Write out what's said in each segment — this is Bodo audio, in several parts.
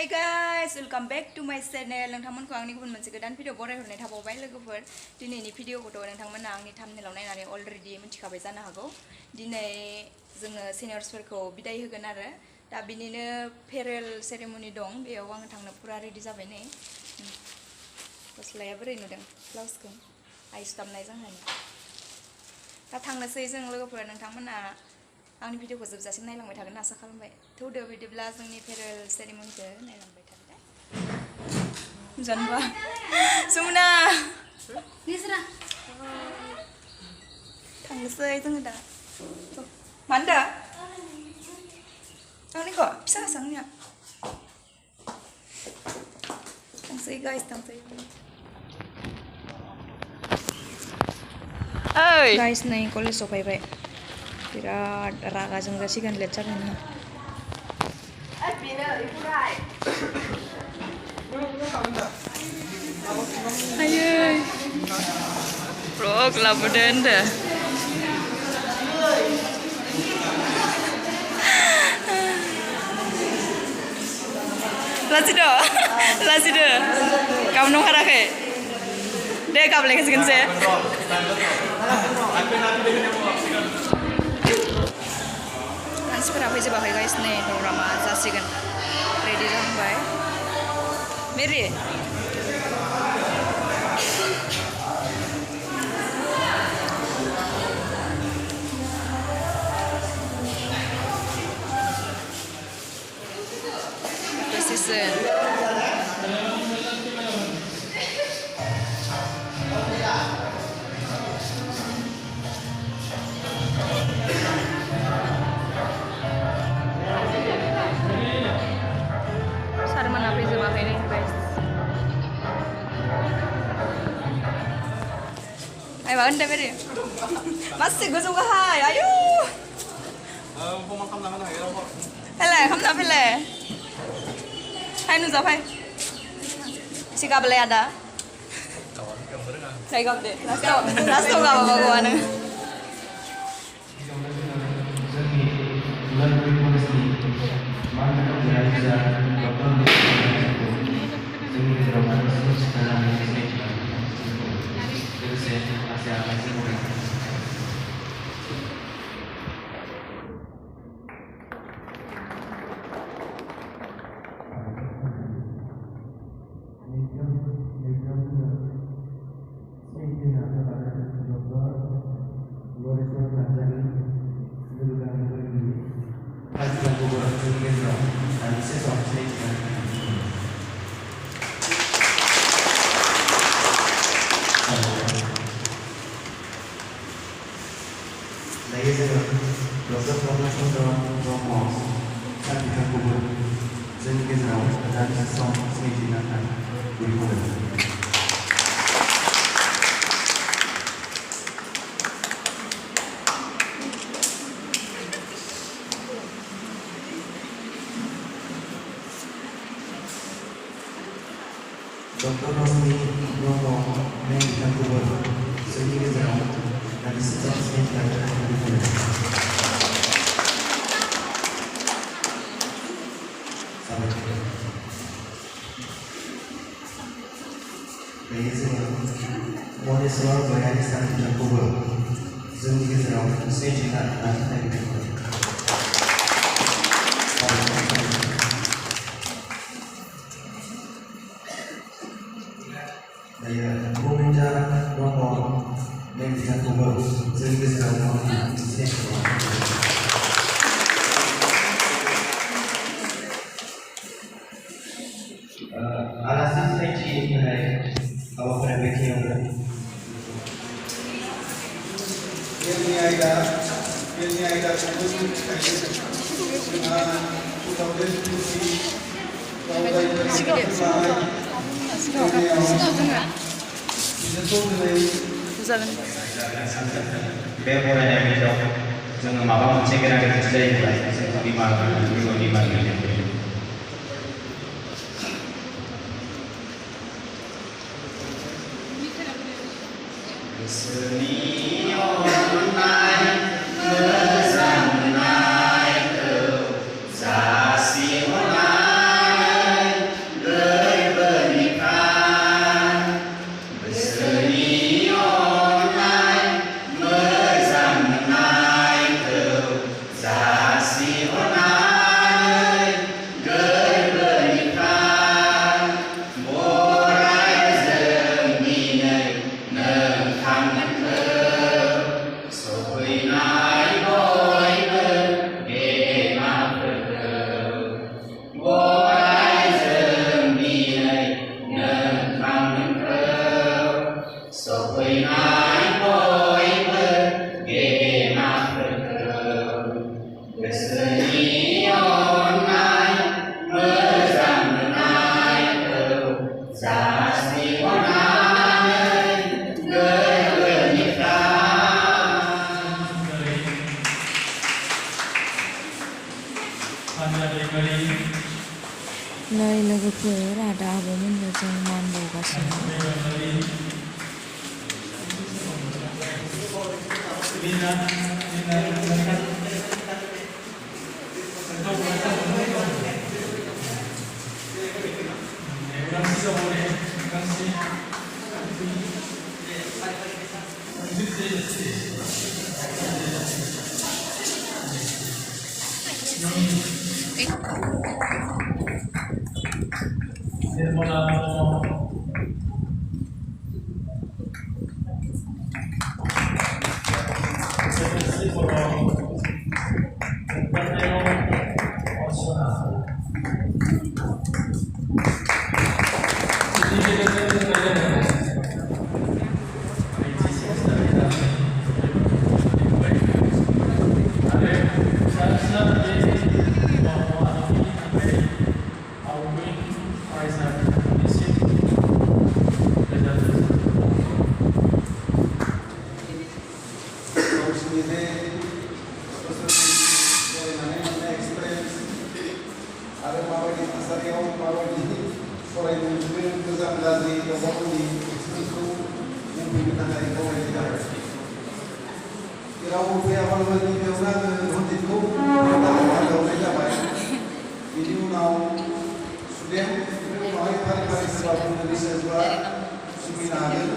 Hi guys, welcome back to my channel. नोंथांमोनखौ आंनि गुबुन मोनसे गोदान भिडिअ बरायहरनाय थाबावबाय लोगोफोर दिनैनि भिडिअखौथ' नोंथांमोना आंनि थाम्बनेलाव नायनानै अलरेडि मिथिखाबाय जानो हागौ दिनै जोङो सिनियर्सफोरखौ बिदाय होगोन आरो दा बिनिनो फेयरवेल सेरेमनि दं बेयाव आं थांनो पुरा रेडि जाबाय नै गस्लाया बोरै नुदों ब्लाउसखौ आइस दामनाय जोंहानि दा थांनोसै जों लोगोफोर नोंथांमोना आंनि भिडिअखौ जोबजासिम नायलांबाय थागोन आसा खालामबाय थौदो बिदिब्ला जोंनि फेयरवेल सेरेमनिखौ नायलांबाय थादो दे जानबा सुमना निसरा थांनोसै जोङो दा मानो दा आंनिखौ फिसा आंनिया थांसै गाइस थांसै गाइस नै कलेज सफैबाय बिराद रागा जोंजासिगोन लेट जागोन ना आयै vlog labodo होनदो लाजिदो गाबनो ओंखाराखै दे गाबलायखासिगोनसै मानसिफोरा फैजोबाखै गाइस नै प्रग्रामा जासिगोन रेडि जाहांबाय मेरि Sarmana fैजोबाखै नै गाइस मा होनदों मेरि मासे गोजौ गाहाय आयु फैलाय खामना फैलाय हाय नुजाफै एसे गाबलाय आदा जाय गाबदे लास्टाव गाबाबागौआनो Dr. Rosni Romo menyampaikan bahwa sehingga jauh dari sejak sekitar Model soal bayar sangat terkumpul, sehingga jauh saya juga nanti Saya meminta nomor yang terkumpul, sehingga jauh saya alasan saya mengenai apa perbaiki yang berarti ini ada bे फरायनाय बिजाब जोङो माबा मोनसे गोनांथि जायोब्ला जों बिमा Seni लोगोफोर आदा आब'मोननो जों मान बावगासिनो।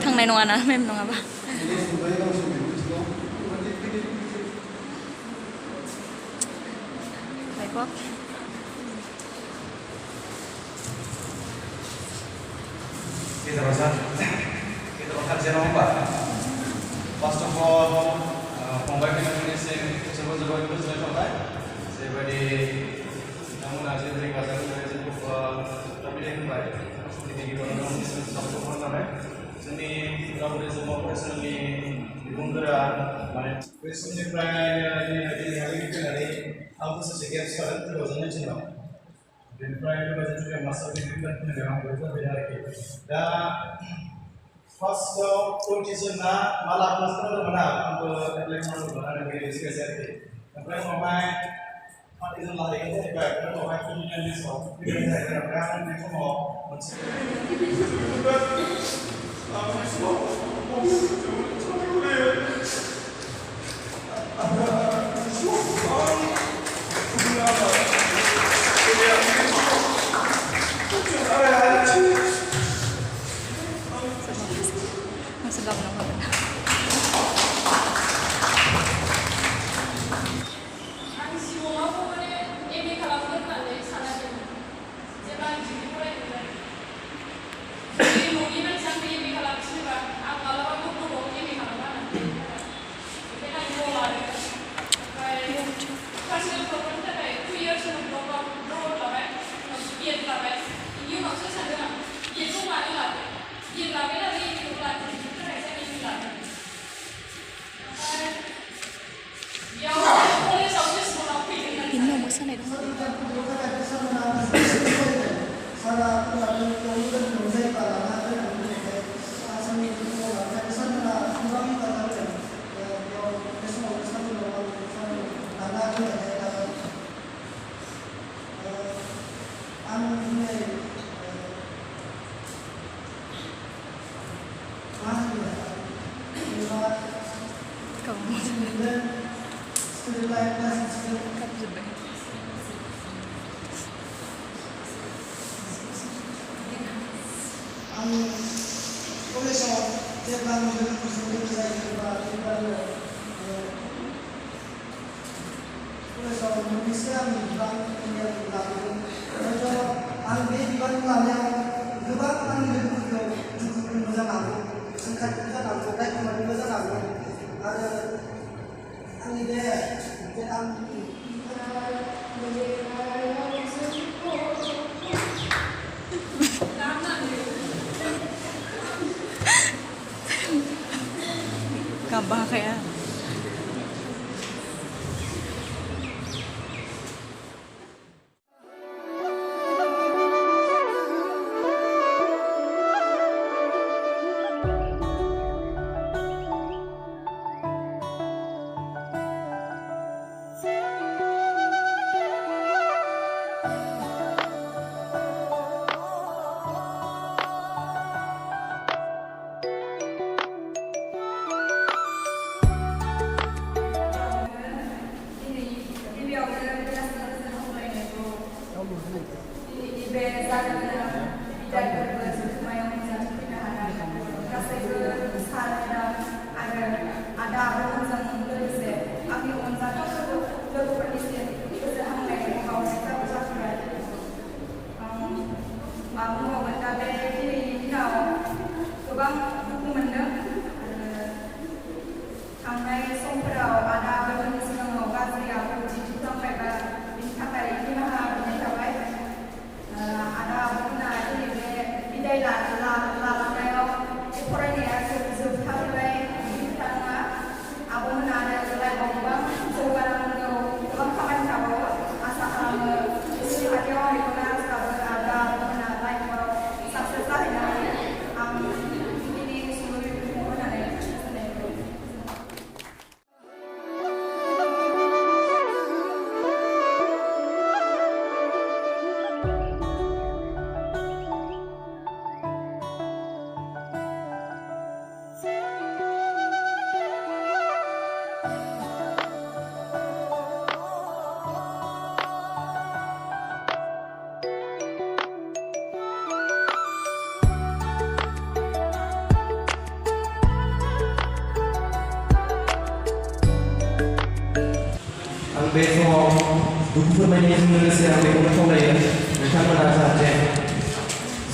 थांनाय नङाना मेम नङाबा। Bike' Kita kajian apa? First of all, फंबाय बिनानावनिसिम जोबोद जोबोद गोजोननाय थाबाय जेरैबायदि नोंथांमोना जे गाजा गोमजायै जोंखौ टपिक होबाय बिनि गिबियावनो साबायखर होनानै जोंनि उदालगुरि जौमा फरायसालिनि बिबुंगोरा माने बै समनिफ्राय फैनानै आं बोसोरसे गेप जादों 2019 बेनिफ्राय बेबायदिनो मास्टार डिग्रि फरायनायाव आं जाबाय आरोखि दा फार्स्टआव कम्पिटिसना माला क्लास खालामदोंमोन आंबो एप्लाइ खालामदोंमोन आरो बे स्पेस आरोखि ओमफ्राय उनावहाय पार्टिजन लाहैगोन जाहैबाय उनावहाय कम्पिटिसन लिस्टआव फैगोन जाहैबाय ओमफ्राय आं बे समाव Masih gak pernah makan. Ini mau sana dong. Gabah kayak जानो गोनां बिदायफोरबो जुथुमायाव नुजाथिफैनो हानाय गासैबो सार मेडाम आरो आदा आब'मोनजों लोगोसे आंनि अनजाथाव लोगोफोरनिसिम गोजोन हामलायनायखौ बावनायफ्राबो जाफैबाय। मा बुंबावगोन दा बे दिनैनि दिनाव गोबां दुखु मोनदों आरो थांनाय समफोराव आदा आब'मोननि सिगाङाव गाज्रि आखु दिन्थिफ्लांबायबा बिनि थाखाय निमाहा बिनाय थाबाय। आदा आब'मोनहा दिनै बे बिदाय लालांनायाव बे फरायनाया जोबथारबाय बिदि खोथा नङा। आब'मोनहा आरो लाइफआव गोबां जौगानांगौ गोबां खामानि थाबावो आसा खालामो इसोरनि खाथियाव आं बेखौनो आरज गाबो आदा आब'मोनहा लाइफआव साक्सेस जाहैनो हायो। आं दिनैनि सुंद' बिबुंथिखौ होनानै गोजोननाय मोनबाय। आं बे समाव दुखु फोरमायनायजों लोगोसे आं बेखौनो खावलायो नोंथांमोना जाहाथे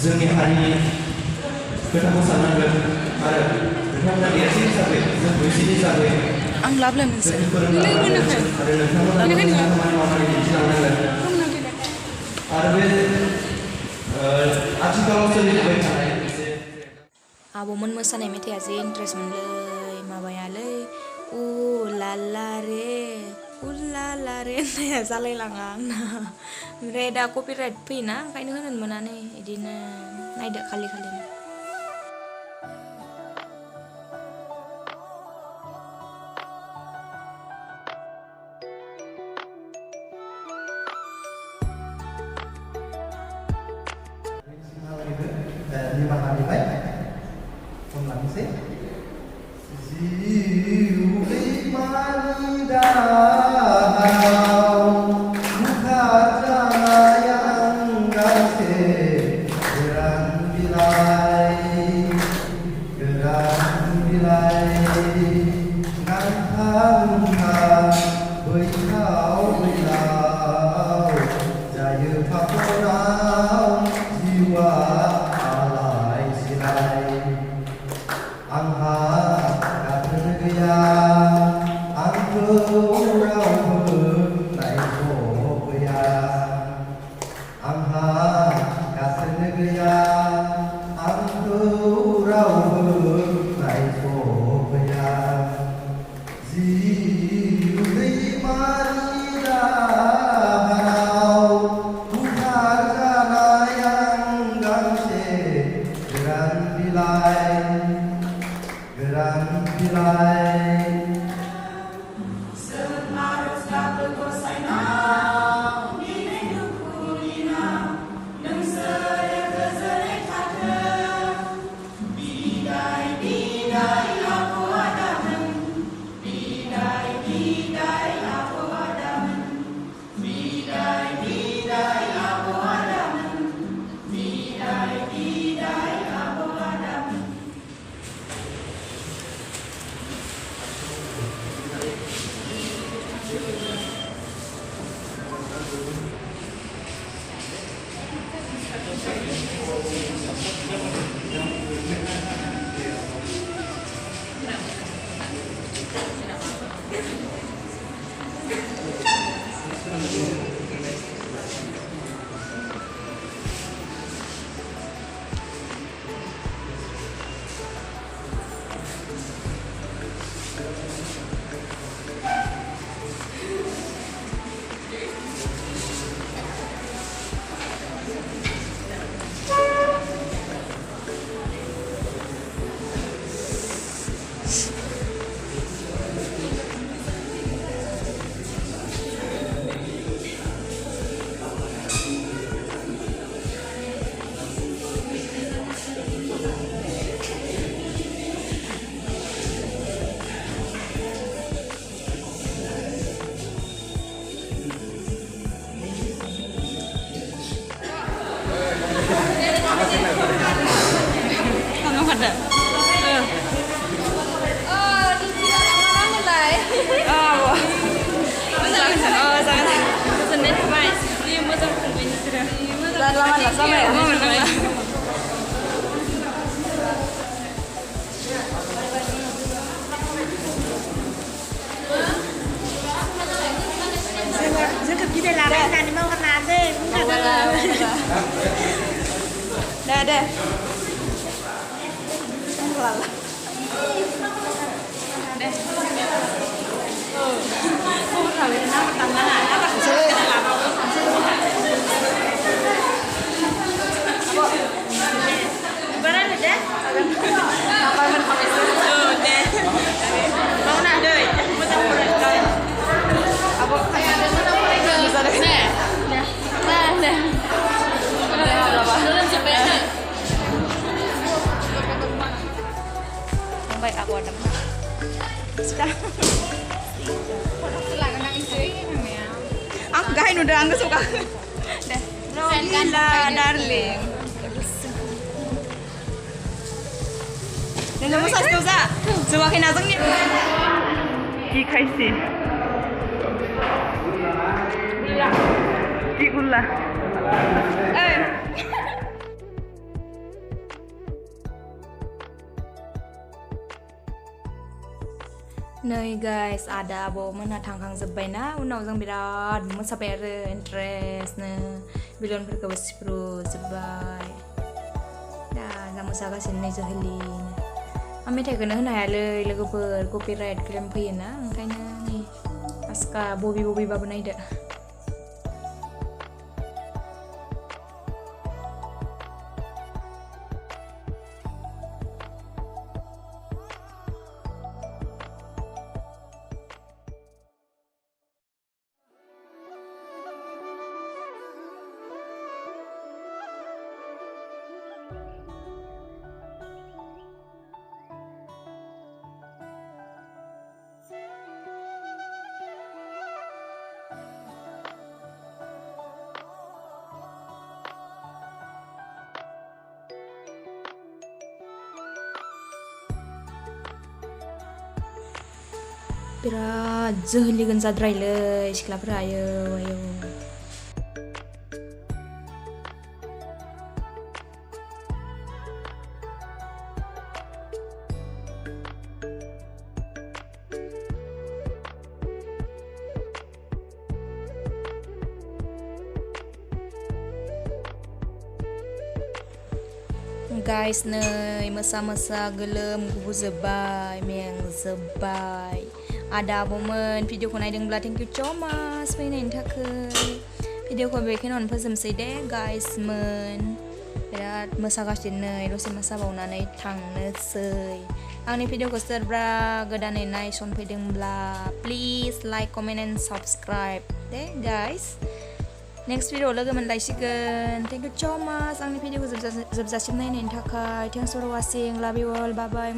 जोंनि हारिनि खोथाखौ साननांगोन आरो नोंथांमोना देरसिन हिसाबै जों बैसोनि हिसाबै आं लाबोलाय मोनसे जोंनि फोरोंगिरि आरो नोंथांमोना मोजां खामानि मावनानै दिन्थिलांनांगोन आरो बे आथिखालाव सोलिबाय थानाय मोनसे आब'मोन मोसानाय मेथाइआ जि इन्ट्रेस्ट मोनलै माबायालै उ ला ला रे होननाया जालायलाङा आंना ओमफ्राय दा कपिराइट फैयोना ओंखायनो होनो मोना नै बिदिनो नायदो खालि निमाहा बिबाय खनलांनोसै जिउ दैमानि दाहाराव बुखारजानाय आं गांसे गोरान बिलाइ गांफा बैथाव बैलाव जायो फाखनाव जिउआ आलाय सिलाय आंहा गाथोन गैया आंखौ रावबो नायस'फैया आंहा गाथोन गैया आंखौ रावबो नायस'फैया जिउ दैमानि दाहाराव बुखारजानाय आं गांसे गोरान बिलाइ खालि Salamat lah sama ya. Saya kita lari kan mau kena deh, enggak ada. Dah. Lala. Deh. Oh, kali ini nama tangan apa? Barang ada? Apa yang kami Oh, deh. Mau nak deh. Betul betul. Apa kayak bisa deh. Nah. Sampai aku ada. Sekarang. Aku gahin udah aku suka. Deh. Gila, darling. Dan kamu sakit usah. Semakin asing nih. 几开心。几股啦。 Nei guys, ada abo mana thangkang जोब्बाय ना उनाव जों बिराद मोसाबाय आरो इन्ट्रेस्टनो बिलनफोरखौबो सिफ्रुजोब्बाय दा जा मोसागासिनो नै जोहोलिनो आं मेथाइखौनो होनो हायालै लोगोफोर कपिराइट क्लेम फैयोना ओंखायनो नै आस्का बबेबाबो नायदो बिराद जोहोलिगोन जाद्रायलै सिख्लाफोरा आयौ guys नै मोसा गोलोम गुजोब्बाय मेंजोब्बाय ada abomen videoखौ नायदोंब्ला thank you so much फैनायनि थाखाय भिडिअखौ बेखिनियावनो फोजोबसै दे गाइस मोन बिराद मोसागासिनो दसे मोसाबावनानै थांनोसै आंनि भिडिअखौ सोरबा गोदानै नायसनफैदोंब्ला please like comment and subscribe दे गाइस नेक्स्ट भिडिअ लोगो मोनलायसिगोन थेंक इउ सो माच आंनि भिडिअखौ जोबजासिम नायनायनि थाखाय थेंक्स फर वाचिं लाभ इउ अल बाय बाय